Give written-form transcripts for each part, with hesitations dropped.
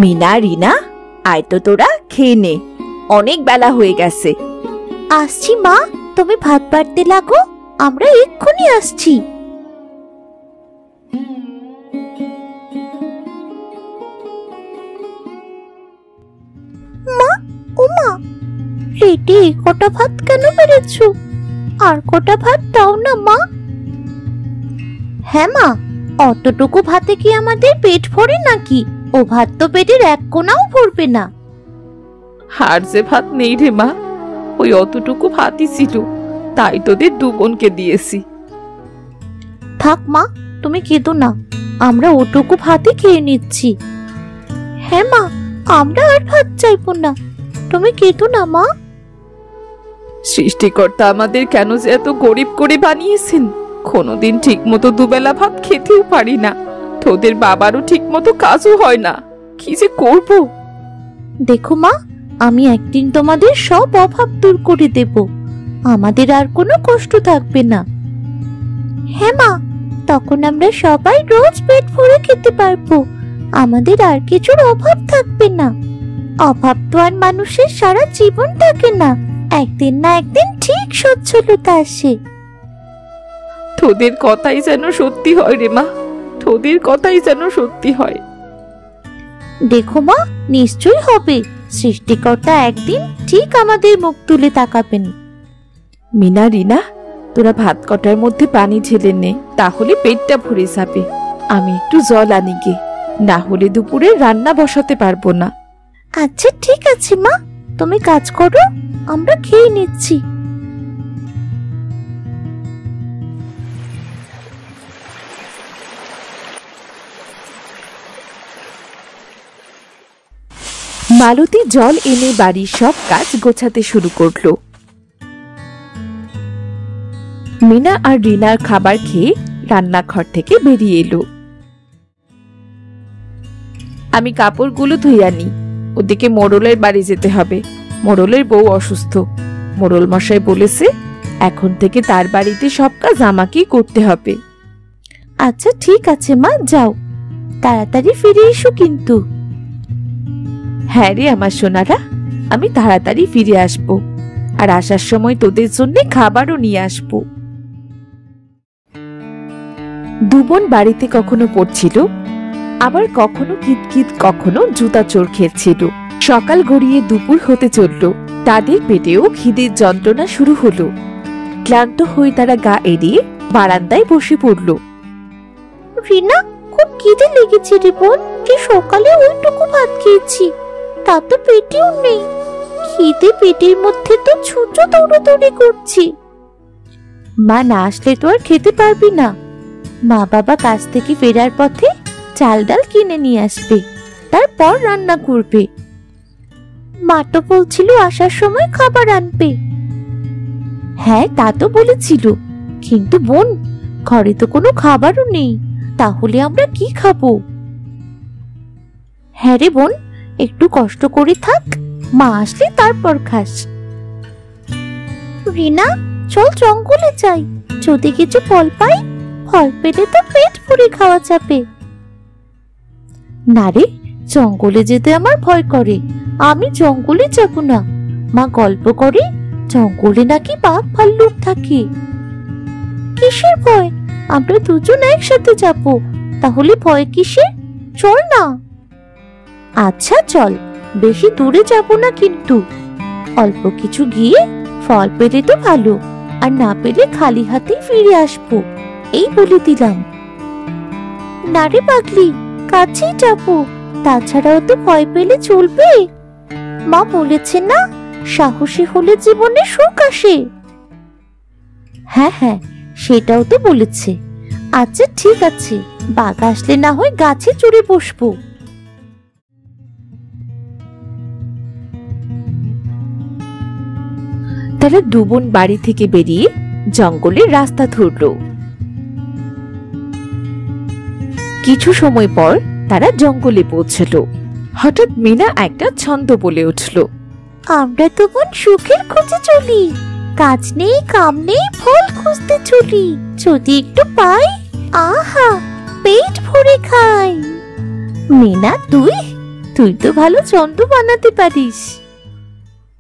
মিনা, রিনা, আয় তো তোরা খেয়ে নে, অনেক বেলা হয়ে গেছে। আসছি মা, তুমি ভাত বাড়তে লাগো, আমরা এক্ষুনি আসছি। মা, ও মা, রেডি কটা ভাত কেন বেড়েছ? আর কটা ভাত দাও না মা। হ্যাঁ মা, অতটুকু ভাতে কি আমাদের পেট ভরে নাকি? ও ভাত তো পেটের এক কোনাও ভরবে না। আর যে ভাত নেই রে মা, ওই অতটুকু ভাতই ছিল, তাই তোদের দু বোনকে দিয়েছি। থাক মা, তুমি কেঁদো না, আমরা ওটুকু ভাতই খেয়ে নিচ্ছি। হ্যাঁ মা, আমরা আর ভাত চাইবো না, তুমি কেঁদো না মা। সৃষ্টিকর্তা আমাদের কেন যে এত গরিব করে বানিয়েছেন, কোনোদিন ঠিক মতো দুবেলা ভাত খেতেও পারি না, তোদের বাবারও ঠিক মতো কাজও হয় না, কি যে করব। দেখো মা, আমি একদিন তোমাদের সব অভাব দূর করে দেব, আমাদের আর কোনো কষ্ট থাকবে না। হ্যাঁ মা, তখন আমরা সবাই রোজ পেট ভরে খেতে পারবো, আমাদের আর কিছুর অভাব থাকবে না। অভাব তো আর মানুষের সারা জীবন থাকে না, একদিন না একদিন ঠিক সচ্ছলতা আসে। তোদের কথাই যেন সত্যি হয় রে মা, তোদের কথাই যেন সত্যি হয়। দেখো মা, নিশ্চয়ই হবে, সৃষ্টিকর্তা একদিন ঠিক আমাদের মুখ তুলে তাকাবেন। মিনা, রিনা, তোরা ভাত কটার মধ্যে পানি ঢেলে নে, তাহলে পেটটা ভরে যাবে। আমি একটু জল আনি গে, না হলে দুপুরে রান্না বসাতে পারবো না। আচ্ছা ঠিক আছে মা, তুমি কাজ করো, আমরা খেয়ে নিচ্ছি। মালতী জল এনে বাড়ির সব কাজ গোছাতে শুরু করলো। মিনা আর রিনার খাবার খেয়ে রান্নাঘর থেকে বেরিয়ে এলো। আমি কাপড়গুলো ধুয়ে আনি, ওদিকে মোড়লের বাড়ি যেতে হবে, মোড়লের বউ অসুস্থ। মোড়ল মশাই বলেছে এখন থেকে তার বাড়িতে সব কাজ আমাকেই করতে হবে। আচ্ছা ঠিক আছে মা, যাও, তাড়াতাড়ি ফিরে এসো কিন্তু। হ্যাঁ রে আমার সোনারা, আমি তাড়াতাড়ি ফিরে আসবো, আর আসার সময় তোদের জন্য খাবারও নিয়ে আসবো। দুবোন বাড়িতে কখনো পড়ছিল, আবার কখনো কিতকিত, কখনো জুতা চোর খেলছিল। সকাল গড়িয়ে দুপুর হতে চলল, তাদের পেটেও খিদের যন্ত্রণা শুরু হলো। ক্লান্ত হয়ে তারা গা এড়িয়ে বারান্দায় বসে পড়ল। রিনা, খুব খিদে লেগেছে রে বোন, যে সকালে ওইটুকু ভাত খেয়েছি, তা তো পেটেও নেই। খিদে পেটের মধ্যে তো ছুঁচো দৌড়াদৌড়ি করছি। মা না আসলে তো আর খেতে পারবি না, মা বাবা কাজ থেকে ফেরার পথে চাল ডাল কিনে নিয়ে আসবে, তারপর রান্না করবে। মা তো বলছিল আসার সময় খাবার আনবে। হ্যাঁ তা তো বলেছিল, কিন্তু বোন, ঘরে তো কোনো খাবারও নেই, তাহলে আমরা কি খাবো? হ্যাঁ রে বোন, একটু কষ্ট করে থাক, মা আসলে তারপর খাস। রিনা, চল জঙ্গলে যাই, যদি কিছু ফল পাই, ফল পেলে তো পেট ভরে খাওয়া যাবে। না রে, জঙ্গলে যেতে আমার ভয় করে, আমি জঙ্গলে যাব না। মা গল্প করে জঙ্গলে নাকি বাঘ ভাল্লুক থাকে। কিসের ভয়? আমরা দুজন একসাথে যাব, তাহলে ভয় কিসের? চল না। আচ্ছা চল, বেশি দূরে যাব না কিন্তু, অল্প কিছু গিয়ে ফল পেলে তো ভালো, আর না পেলে খালি হাতেই ফিরে আসবো, এই বলে দিলাম। না রে পাগলি, কাছেই যাবো, তাছাড়াও তো ভয় পেলে চলবে? মা বলেছে না, সাহসী হলে জীবনে সুখ আসে। হ্যাঁ হ্যাঁ, সেটাও তো বলেছে। আচ্ছা ঠিক আছে, বাঘ আসলে না হয় গাছে চড়ে বসবো। তারা দুবোন বাড়ি থেকে বেরিয়ে জঙ্গলের রাস্তা ধরল। কিছু সময় পর তারা জঙ্গলে পৌঁছল। হঠাৎ মিনা একটা ছন্দ বলে উঠল, আমরা তো বোন সুখের খোঁজে চলি, কাজ নেই কাম নেই ফল খুঁজতে চলি, যদি একটু পাই, আহা পেট ভরে খাই। মিনা, তুই তুই তো ভালো চন্দ্র বানাতে পারিস।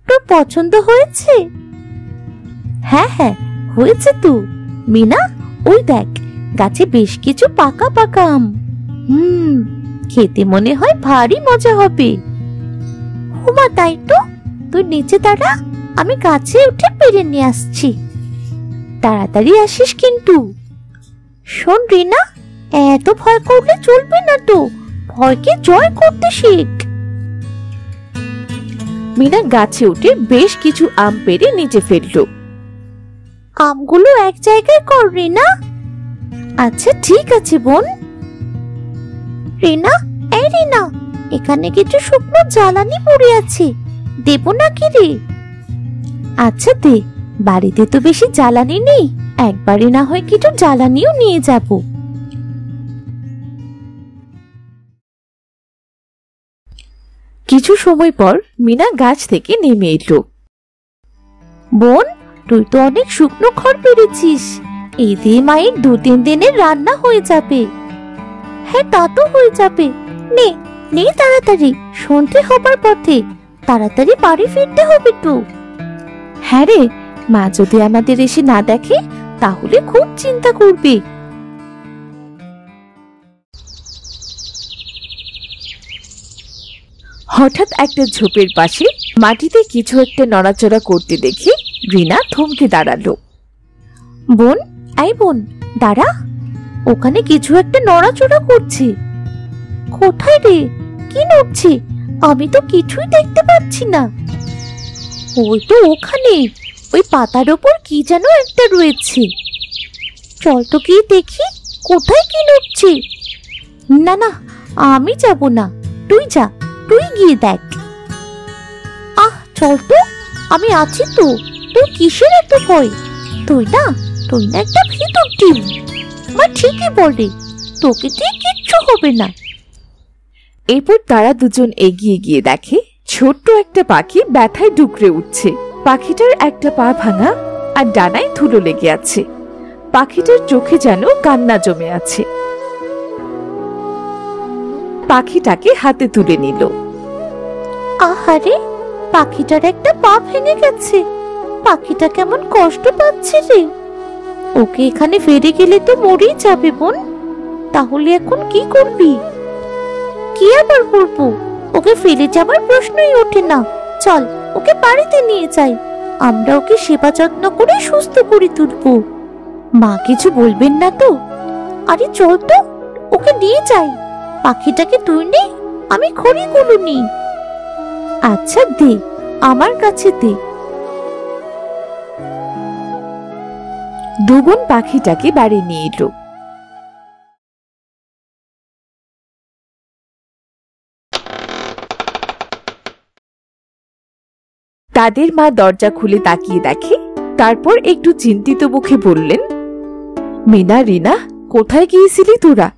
তোর পছন্দ হয়েছে? হ্যাঁ হ্যাঁ, হয়েছে তো। মিনা, ওই দেখ, গাছে বেশ কিছু পাকা পাকা আম। খেতে মনে হয় ভারী মজা হবে। হুমা, তাই তো। তুই নিচে দাঁড়া, আমি গাছে উঠে পেরে নিয়ে আসছি। তাড়াতাড়ি আসিস কিন্তু। শোন রিনা, এত ভয় করলে চলবে না তো, ভয়কে জয় করতে শেখ। মিনা গাছে উঠে বেশ কিছু আম পেড়ে নিচে ফেললো। আমগুলো এক জায়গায় কর রিনা। আচ্ছা ঠিক আছে বোন। রিনা, এই রিনা, এখানে কিছু শুকনো জ্বালানি পড়ে আছে, দেবো নাকি রে? আচ্ছা দে, বাড়িতে তো বেশি জ্বালানি নেই, একবারে না হয় কিছু জ্বালানিও নিয়ে যাব। কিছু সময় পর মিনা গাছ থেকে নেমে এলো। বোন, তুই তো অনেক শুকনো খড় পেরেছিস, এই দিয়ে মায়ের 2-3 দিনের রান্না হয়ে যাবে। হ্যাঁ, তা তো হয়ে যাবে। নে নে তাড়াতাড়ি, সন্ধে হবার পথে, তাড়াতাড়ি বাড়ি ফিরতে হবে তো। হ্যাঁ রে, মা যদি আমাদের এসে না দেখে তাহলে খুব চিন্তা করবে। হঠাৎ একটা ঝোপের পাশে মাটিতে কিছু একটা নড়াচড়া করতে দেখে রিনা থমকে দাঁড়ালো। বোন, এই বোন, দাঁড়া, ওখানে কিছু একটা নড়াচড়া করছে। কোথায় রে? কি নড়ছে? আমি তো কিছুই দেখতে পাচ্ছি না। ওই তো ওখানে, ওই পাতার ওপর কি যেন একটা রয়েছে। চল তো গিয়ে দেখি কোথায় কি নড়ছে। না না, আমি যাব না, তুই যা, তুই গিয়ে দেখ। চল তো, আমি আছি তো, তোর কিসের এত ভয়? তুই না একটা ভিতর টিম। মা ঠিকই বলে, তোকে দিয়ে কিচ্ছু হবে না। এরপর তারা দুজন এগিয়ে গিয়ে দেখে ছোট্ট একটা পাখি ব্যথায় ডুকরে উঠছে। পাখিটার একটা পা ভাঙা আর ডানায় ধুলো লেগে আছে। পাখিটার চোখে যেন কান্না জমে আছে। পাখিটাকে হাতে তুলে নিল। আহারে, পাখিটার একটা পা ভেঙে গেছে। পাখিটা কেমন কষ্ট পাচ্ছে রে। ওকে এখানে ফেলে গেলে তো মরেই যাবে বোন। তাহলে এখন কি করবি? কি আবার করবো? ওকে ফেলে যাবার প্রশ্নই ওঠে না। চল, ওকে বাড়িতে নিয়ে যাই, আমরা ওকে সেবা যত্ন করে সুস্থ করে তুলবো। মা কিছু বলবেন না তো? আরে চল তো, ওকে নিয়ে যাই। পাখিটাকে তুই নে, আমি খড়িগুলো নিই। আচ্ছা দে, আমার কাছে দে। দুবোন পাখিটাকে বাড়ি নিয়ে এলো। তাদের মা দরজা খুলে তাকিয়ে দেখে। তারপর একটু চিন্তিত মুখে বললেন, মিনা, রিনা, কোথায় গিয়েছিলি তোরা?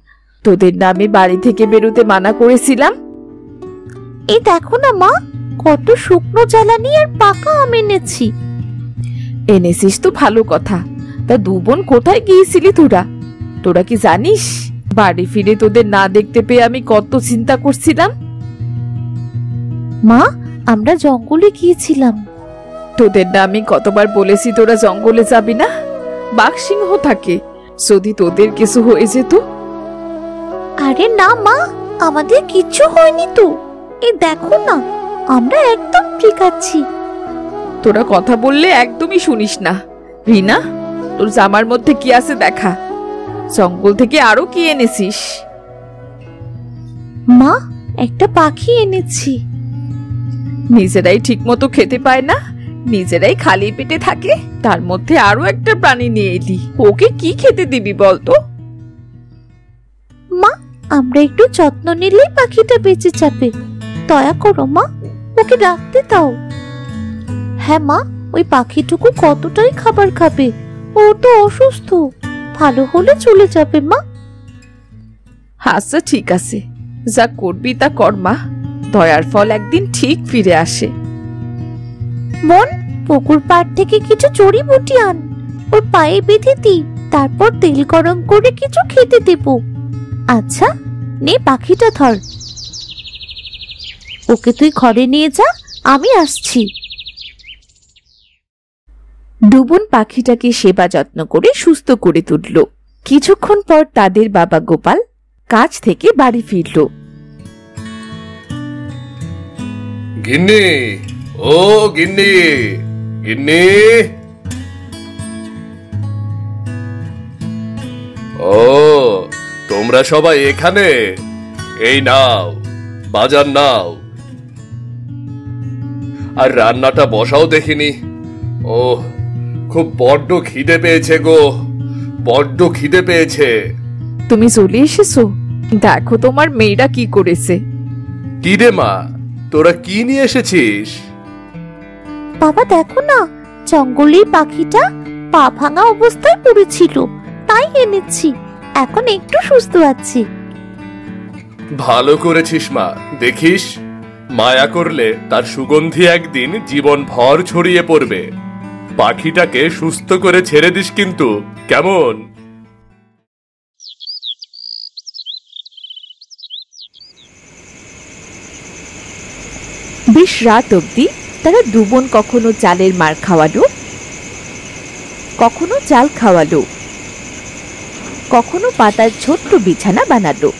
তোদের নামে বাড়ি থেকে বেরোতে মানা করেছিলাম। এই দেখো না মা, কত শুকনো জ্বালানি আর পাকা আম এনেছি। এনেছিস তো ভালো কথা, তা দুবোন কোথায় গিয়েছিলি তোরা? তোরা কি জানিস বাড়ি ফিরে তোদের না দেখতে পেয়ে আমি কত চিন্তা করছিলাম? মা, আমরা জঙ্গলে গিয়েছিলাম। তোদের না আমি কতবার বলেছি তোরা জঙ্গলে যাবি না, বাঘ সিংহ থাকে, যদি তোদের কিছু হয়ে যেত। আরে না মা, আমাদের কিচ্ছু হয়নি তো। এই দেখো না, আমরা একদম ঠিক আছি। তোরা কথা বললে একদমই শুনিস না। রিনা, তোর জামার মধ্যে কি আছে দেখা। জঙ্গল থেকে আরো কি এনেছিস? মা, একটা পাখি এনেছি। নিজেরাই ঠিক মতো খেতে পায় না, নিজেরাই খালি পেটে থাকে, তার মধ্যে আরো একটা প্রাণী নিয়ে এলি। ওকে কি খেতে দিবি বলতো? মা, আমরা একটু যত্ন নিলেই পাখিটা বেঁচে যাবে। দয়া করো মা, ওকে রাখতে দাও। হ্যাঁ মা, ওই পাখিটুকু কতটাই খাবার খাবে, ও তো অসুস্থ, ভালো হলে চলে যাবে মা। আচ্ছা ঠিক আছে, যা করবি তা কর মা, দয়ার ফল একদিন ঠিক ফিরে আসে। বোন, পুকুর পাড় থেকে কিছু জড়িবুটি আন, ওর পায়ে বেঁধে দি, তারপর তেল গরম করে কিছু খেতে দেব। আচ্ছা, নে পাখিটা ধর। ওকে তুই ঘরে নিয়ে যা, আমি আসছি। ডুবন পাখিটাকে সেবা যত্ন করে সুস্থ করে তুলল। কিছুক্ষণ পর তাদের বাবা গোপাল কাজ থেকে বাড়ি ফিরল। গিন্নি, ও গিন্নি, গিন্নি। ও, তোমরা সবাই এখানে? এই নাও, বাজার নাও, আর রান্নাটা বসাও দেখিনি। ও, খুব বড্ড খিদে পেয়েছে গো, বড্ড খিদে পেয়েছে। তুমি চলে এসেছো? দেখো তোমার মেয়েরা কি করেছে। কি রে মা, তোরা কি নিয়ে এসেছিস? বাবা দেখো না, জঙ্গলের পাখিটা পা ভাঙা অবস্থায় পড়েছিল, তাই এনেছি। এখন একটু সুস্থ আছি। ভালো করেছিস মা। দেখিস, মায়া করলে তার সুগন্ধি একদিন জীবন ভর ছড়িয়ে পড়বে। পাখিটাকে সুস্থ করে ছেড়ে দিস কিন্তু, কেমন? বেশ রাত অবধি তারা ডুবন কখনো চালের মার খাওয়ালো, কখনো চাল খাওয়ালো, কখনো পাতার ছোট্ট বিছানা বানালো।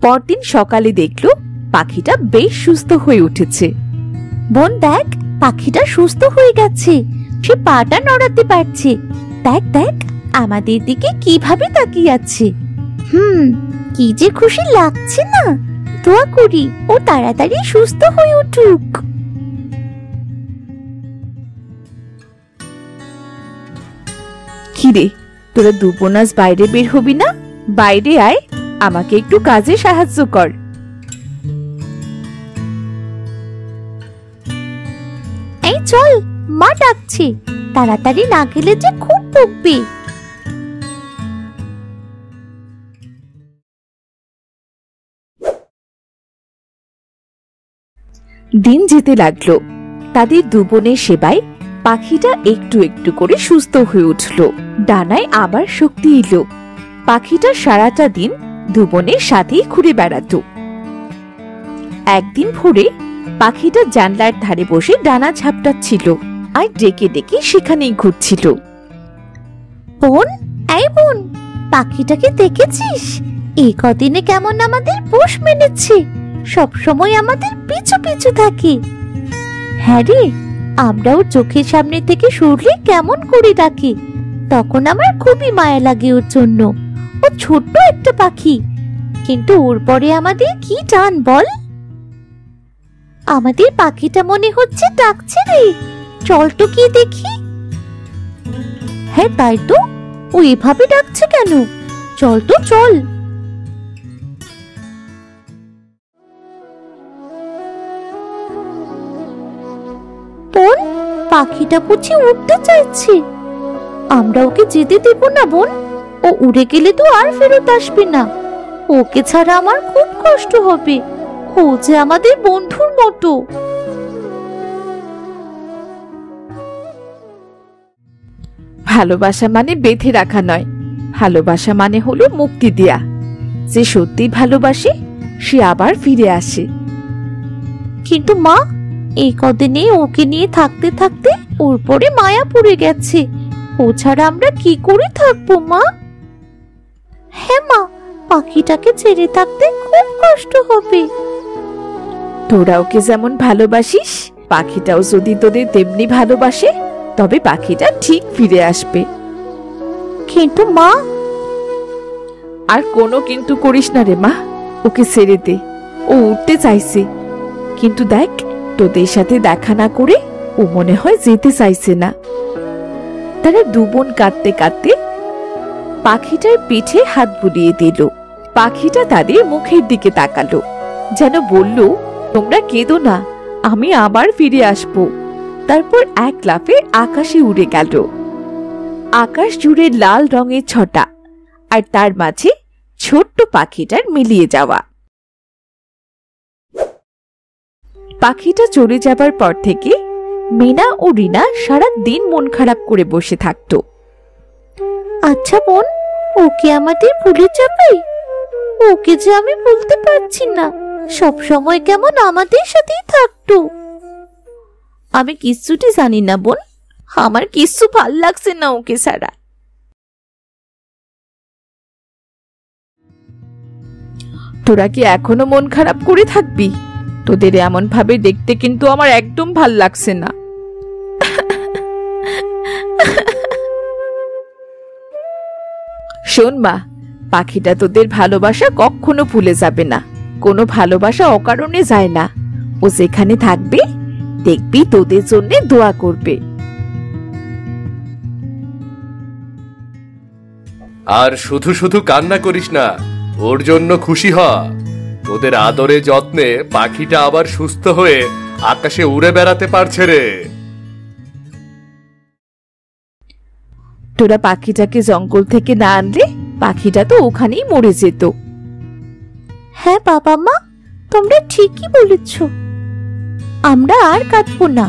পরদিন সকালে দেখলো পাখিটা বেশ সুস্থ হয়ে উঠেছে। বোন দেখ, পাখিটা সুস্থ হয়ে গেছে, সে পাটা নড়াতে পারছে। দেখ দেখ, আমাদের দিকে কিভাবে তাকিয়ে আছে। কি যে খুশি লাগছে না। দোয়া করি ও তাড়াতাড়ি সুস্থ হয়ে উঠুক। কিরে, তোরা দুপনাস বাইরে বের হবি না? বাইরে আয়, আমাকে একটু কাজে সাহায্য কর। এই চল, মা ডাকছে, তাড়াতাড়ি না গেলে যে খুব বকবে। দিন যেতে লাগলো। তাদের দুবনের সেবায় পাখিটা একটু একটু করে সুস্থ হয়ে উঠল। ডানায় আবার শক্তি এলো। পাখিটা সারাটা দিন দুবনের সাথেই ঘুরে বেড়াতো। একদিন ভোরে পাখিটা জানলার ধারে বসে ডানা ঝাপটাচ্ছিল আর ডেকে ডেকে সেখানেই ঘুরছিল। বোন, এই বোন, পাখিটাকে দেখেছিস? এই কদিনে কেমন আমাদের পোষ মেনেছে, সব সময় আমাদের পিছু পিছু থাকে। হ্যাঁ রে, আমরা ওর চোখের সামনে থেকে সরলে কেমন করে ডাকে, তখন আমার খুবই মায়া লাগে ওর জন্য। ও ছোট্ট একটা পাখি, কিন্তু ওর পরে আমাদের কি টান বল। আমাদের পাখিটা মনে হচ্ছে ডাকছে রে, চল তো কি দেখি। হ্যাঁ তাই তো, ও এভাবে ডাকছে কেন? চল তো চল। বোন, পাখিটা বুঝি উঠতে চাইছে। আমরা ওকে যেতে দেব না বোন, ও উড়ে গেলে তো আর ফেরত আসবে না। ওকে ছাড়া আমার খুব কষ্ট হবে, ও যে আমাদের বন্ধুর মতো। ভালোবাসা মানে বেঁধে রাখা নয়, ভালোবাসা মানে হলো মুক্তি দেয়া। যে সত্যি ভালোবাসে সে আবার ফিরে আসে। কিন্তু মা, এই কদিনে ওকে নিয়ে থাকতে থাকতে ওর পরে মায়া পড়ে গেছে। ও ছাড়া আমরা কি করে থাকবো মা? হ্যাঁ মা, পাখিটাকে ছেড়ে থাকতে খুব কষ্ট হবে। তোরা ওকে যেমন ভালোবাসিস, পাখিটাও যদি তোদের তেমনি ভালোবাসে, তবে পাখিটা ঠিক ফিরে আসবে। কিন্তু মা, আর কোনো কিন্তু করিস না রে মা, ওকে ছেড়ে দে। ও উঠতে চাইছে, কিন্তু দেখ, তোদের সাথে দেখা না করে ও মনে হয় যেতে চাইছে না। তারা দুবোন কাঁদতে কাঁদতে পাখিটার পিঠে হাত বুলিয়ে দিল। পাখিটা তাদের মুখের দিকে তাকালো, যেন বলল, তোমরা কেঁদো না, আমি আবার ফিরে আসব। তারপর এক লাফে আকাশে উড়ে গেল। আকাশ জুড়ে লাল রঙের ছটা, আর তার মাঝে ছোট্ট পাখিটার মিলিয়ে যাওয়া। পাখিটা চলে যাবার পর থেকে মিনা ও রিনা সারা দিন মন খারাপ করে বসে থাকতো। আচ্ছা বোন, ওকে আমাদের ভুলে যাবে? ওকে যে আমি বলতে পারছি না, সব সময় কেমন আমাদের সাথেই থাকতো। আমি কিচ্ছুটি জানি না বোন, আমার কিচ্ছু ভাল লাগছে না ওকে ছাড়া। তোরা কি এখনো মন খারাপ করে থাকবি? তোদের এমন ভাবে দেখতে কিন্তু আমার একদম ভাল লাগছে না। শোন মা, পাখিটা তোদের ভালোবাসা কখনো ভুলে যাবে না। কোনো ভালোবাসা অকারণে যায় না। ও যেখানে থাকবে দেখবি তোদের জন্য দোয়া করবে। আর শুধু শুধু কান্না করিস না, ওর জন্য খুশি হ। তোদের আদরে যত্নে পাখিটা আবার সুস্থ হয়ে আকাশে উড়ে বেড়াতে পারছে রে। তোরা পাখিটাকে জঙ্গল থেকে না আনলে পাখিটা তো ওখানেই মরে যেত। হ্যাঁ বাবা মা, তোমরা ঠিকই বলেছ। আমরা আর কাঁদবো না।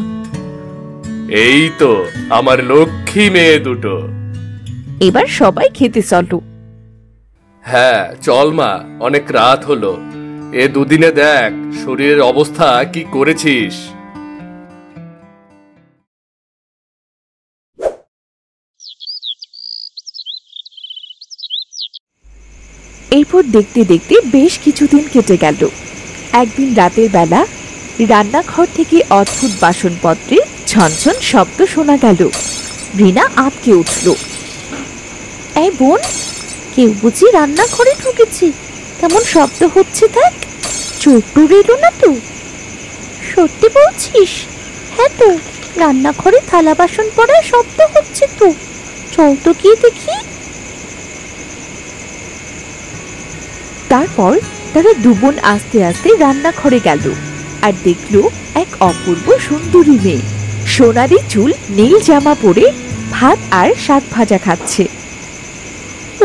এই তো আমার লক্ষ্মী মেয়ে দুটো। এবার সবাই খেতে চলো। হ্যাঁ চল মা, অনেক রাত হলো। এ দুদিনে দেখ শরীরের অবস্থা কি করেছিস। এরপর দেখতে দেখতে বেশ কিছুদিন কেটে গেল। একদিন রাতের বেলা রান্নাঘর থেকে অদ্ভুত বাসনপত্রের ঝনঝন শব্দ শোনা গেল। রিনা আঁতকে উঠল। এই বোন, কেউ বুঝি রান্নাঘরে ঢুকেছে? কেমন শব্দ হচ্ছে দেখ। চোর টোর এলো না তো? সত্যি বলছিস? হ্যাঁ তো, রান্নাঘরে থালা বাসন পড়ার শব্দ হচ্ছে তো। চল তো গিয়ে দেখি। তারপর তারা দুবোন আস্তে আস্তে রান্নাঘরে গেল আর দেখল এক অপূর্ব সুন্দরী মেয়ে সোনালি চুল, নীল জামা পরে ভাত আর শাক ভাজা খাচ্ছে।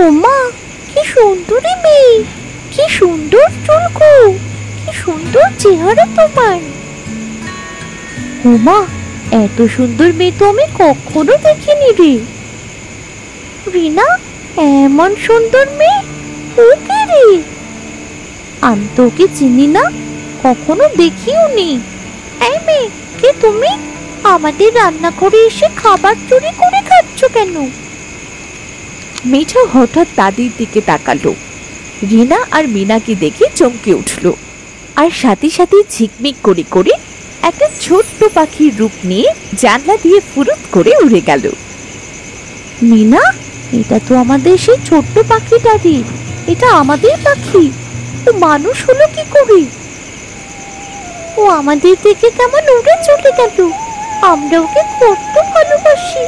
ওমা, কি সুন্দরী মেয়ে! কি সুন্দর চুল গো! কি সুন্দর চেহারা তোমার! ওমা, এত সুন্দর মেয়ে তো আমি কখনো দেখিনি রে। রিনা, এমন সুন্দর মেয়ে ও কে রে? আমি তো ওকে চিনি না, কখনো দেখিও নি। এই মেয়ে, কে তুমি? আমাদের রান্নাঘরে এসে খাবার চুরি করে খাচ্ছ কেন? মেয়েটা হঠাৎ তাদের দিকে তাকালো। রিনা আর মিনাকে দেখে চমকে উঠল আর সাথে সাথে ঝিকমিক করে করে একটা ছোট্ট পাখির রূপ নিয়ে জানলা দিয়ে ফুরুত করে উড়ে গেল। মিনা, এটা তো আমাদের সেই ছোট্ট পাখিটা রে। এটা আমাদের পাখি। ও মানুষ হলো কি করে? ও আমাদের থেকে কেমন উড়ে চলে গেল। আমরা ওকে কত ভালোবাসি।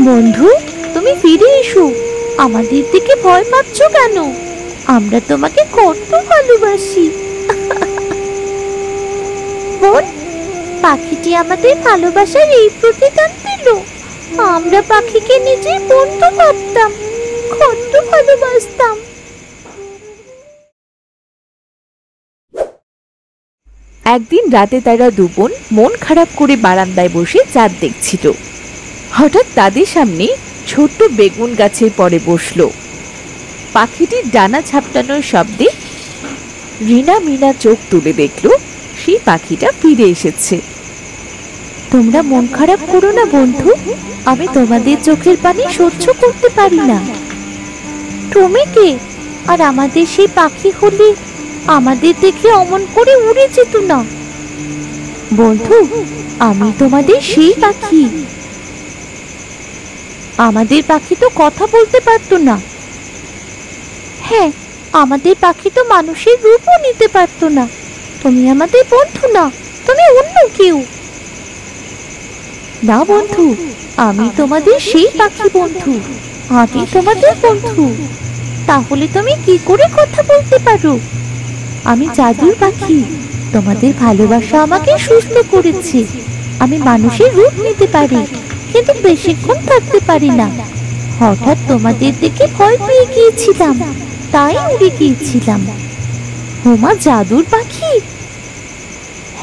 বন্ধু, তুমি ফিরে এসো। আমাদের দিকে ভয় পাচ্ছ কেন? আমরা তোমাকে কত ভালোবাসি। বোন, পাখিটি আমাদের ভালোবাসার এই প্রতিদান দিল। আমরা পাখিকে নিজের বন্ধু ভাবতাম, কত ভালোবাসতাম। একদিন রাতে তারা দুবোন মন খারাপ করে বারান্দায় বসে চাঁদ দেখছিল। হঠাৎ তাদের সামনে ছোট্ট বেগুন গাছের পরে বসল। পাখিটির ডানা ঝাপটানোর শব্দে রিনা মিনা চোখ তুলে দেখল সেই পাখিটা ফিরে এসেছে। তোমরা মন খারাপ করো না বন্ধু, আমি তোমাদের চোখের পানি সহ্য করতে পারি না। তুমি কে? আর আমাদের সেই পাখি হলে আমাদের দেখে অমন করে উড়ে যেত না। বন্ধু, আমি তোমাদের সেই পাখি। আমাদের পাখি তো কথা বলতে পারতো না। হ্যাঁ, আমাদের পাখি তো মানুষের রূপও নিতে পারতো না। তুমি আমাদের বন্ধু না, তুমি অন্য কেউ। না বন্ধু, আমি তোমাদের সেই পাখি বন্ধু। আমি তোমাদের বন্ধু। তাহলে তুমি কি করে কথা বলতে পারো? আমি জাদুর পাখি। তোমাদের ভালোবাসা আমাকে সুস্থ করেছে। আমি মানুষের রূপ নিতে পারি, কিন্তু বেশিক্ষণ থাকতে পারি না। হঠাৎ তোমাদের দেখে ভয় পেয়ে গিয়েছিলাম, তাই উড়ে গিয়েছিলাম। হোমা জাদুর পাখি?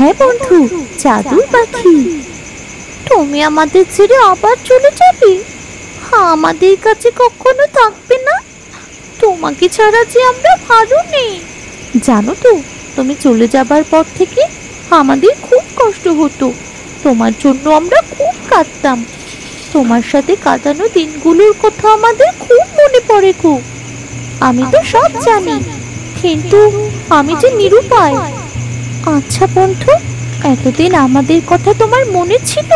হ্যাঁ বন্ধু, জাদুর পাখি। তুমি আমাদের ছেড়ে আবার চলে যাবে? আমাদের কাছে কখনো থাকবে না? তোমাকে ছাড়া যে আমরা ভালো নেই। জানো তো, তুমি চলে যাবার পর থেকে আমাদের খুব কষ্ট হতো। তোমার জন্য আমরা খুব কাঁদতাম। তোমার সাথে কাটানো দিনগুলোর কথা আমাদের খুব মনে পড়ে গো। আমি তো সব জানি, কিন্তু আমি যে নিরুপায়। আচ্ছা বন্ধু, এতদিন আমাদের কথা তোমার মনে ছিল?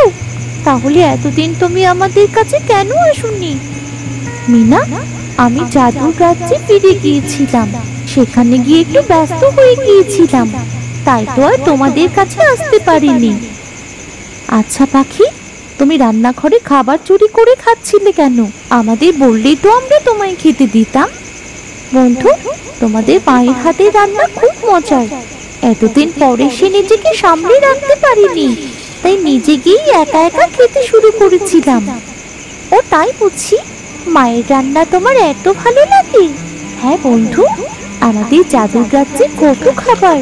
তাহলে এতদিন তুমি আমাদের কাছে কেন আসোনি? মিনা, আমি জাদুর রাজ্যে ফিরে গিয়েছিলাম। সেখানে গিয়ে একটু ব্যস্ত হয়ে গিয়েছিলাম, তাই তো আর তোমাদের কাছে আসতে পারিনি। আচ্ছা পাখি, তুমি রান্নাঘরে খাবার চুরি করে খাচ্ছিলে কেন? আমাদের বললেই তো আমরা তোমায় খেতে দিতাম। বন্ধু, তোমাদের মায়ের হাতে রান্না খুব মজার। এতদিন পরে সে নিজেকে সামলে রাখতে পারিনি, তাই নিজে গিয়ে একা একা খেতে শুরু করেছিলাম। ও তাই বুঝছি, মায়ের রান্না তোমার এত ভালো লাগে? হ্যাঁ বন্ধু, আমাদের জাদুর রাজ্যে কত খাবার,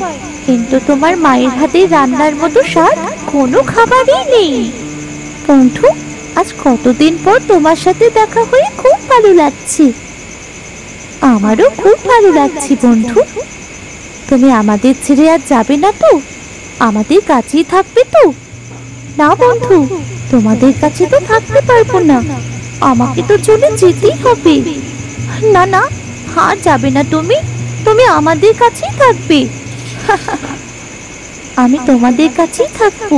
কিন্তু তোমার মায়ের হাতে রান্নার মতো স্বাদ কোনো খাবারই নেই। বন্ধু, আজ কতদিন পর তোমার সাথে দেখা হয়ে খুব ভালো লাগছে। আমারও খুব ভালো লাগছে বন্ধু। তুমি আমাদের ছেড়ে আর যাবে না তো? আমাদের কাছেই থাকবে তো? না বন্ধু, তোমাদের কাছে তো থাকতে পারবো না, আমাকে তো চলে যেতেই হবে। না না, আর যাবে না তুমি, তুমি আমাদের কাছেই থাকবে। আমি তোমাদের কাছেই থাকবো,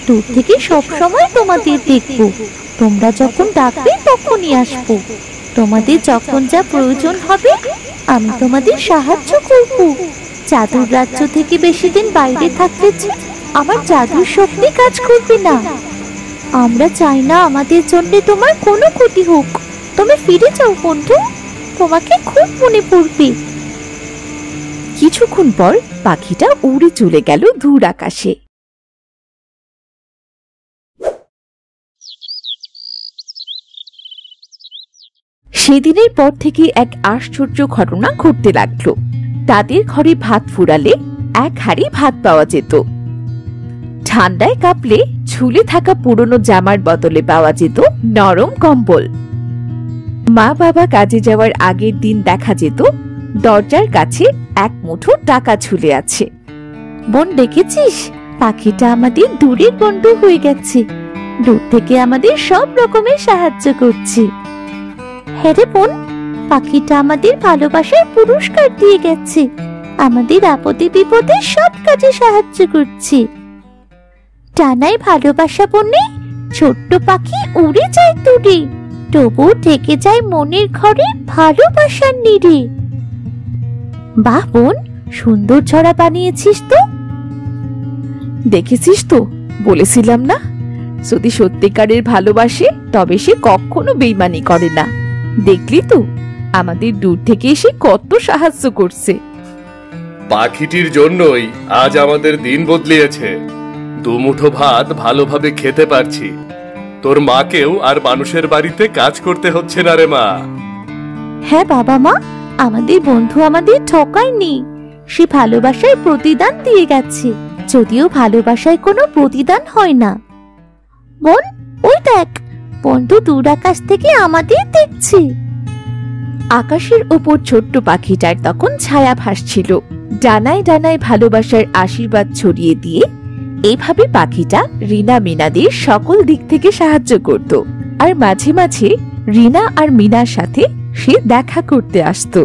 দূর থেকে সব সময় তোমাদের দেখবো। তোমরা যখন ডাকবে তখনই আসবো। তোমাদের যখন যা প্রয়োজন হবে আমি তোমাদের সাহায্য করব। জাদুর রাজ্য থেকে বেশি দিন বাইরে থাকলে যে আমার জাদুর শক্তি কাজ করবে না। আমরা চাই না আমাদের জন্য তোমার কোনো ক্ষতি হোক। তুমি ফিরে যাও বন্ধু, তোমাকে খুব মনে পড়বে। কিছুক্ষণ পর পাখিটা উড়ে চলে গেল দূর আকাশে। সেদিনের পর থেকে এক আশ্চর্য ঘটনা ঘটতে লাগলো। তাদের ঘরে ভাত ফুরালে এক হাঁড়ি ভাত পাওয়া যেত। ঠান্ডায় কাঁপলে ঝুলে থাকা পুরনো জামার বদলে পাওয়া যেত নরম কম্বল। মা বাবা কাজে যাওয়ার আগের দিন দেখা যেত দরজার কাছে এক মুঠো টাকা ঝুলে আছে। বোন, দেখেছিস, পাখিটা আমাদের দূরের বন্ধু হয়ে গেছে। দূর থেকে আমাদের সব রকমের সাহায্য করছে। হ্যাঁ রে বোন, পাখিটা আমাদের ভালোবাসার পুরস্কার দিয়ে গেছে। আমাদের আপদে বিপদে সব কাজে সাহায্য করছে। টানায় ভালোবাসা বনে ছোট্ট পাখি উড়ে যায় দূরে, তবু থেকে যায় মনের ঘরে ভালোবাসার নীড়ে। বাহ বোন, সুন্দর ছড়া বানিয়েছিস তো। দেখেছিস তো, বলেছিলাম না, যদি সত্যিকারের ভালোবাসে তবে সে কখনো বেইমানি করে না। দেখলি তো, আমাদের দূর থেকে এসে কত সাহায্য করছে। পাখিটির জন্যই আজ আমাদের দিন বদলিয়েছে। দুমুঠো ভাত ভালোভাবে খেতে পারছি। তোর মাকেও আর মানুষের বাড়িতে কাজ করতে হচ্ছে না রে মা। হ্যাঁ বাবা মা, আমাদের বন্ধু আমাদের ঠকায়নি। সে ভালোবাসার প্রতিদান দিয়ে গেছে, যদিও ভালোবাসায় কোনো প্রতিদান হয় না। বোন, ওই দেখ, বন্ধু দূর আকাশ থেকে আমাদের দেখছে। আকাশের উপর ছোট্ট পাখিটার তখন ছায়া ভাসছিল। ডানায় ডানায় ভালোবাসার আশীর্বাদ ছড়িয়ে দিয়ে এইভাবে পাখিটা রিনা মিনাদের সকল দিক থেকে সাহায্য করত। আর মাঝে মাঝে রিনা আর মিনার সাথে সে দেখা করতে আসতো।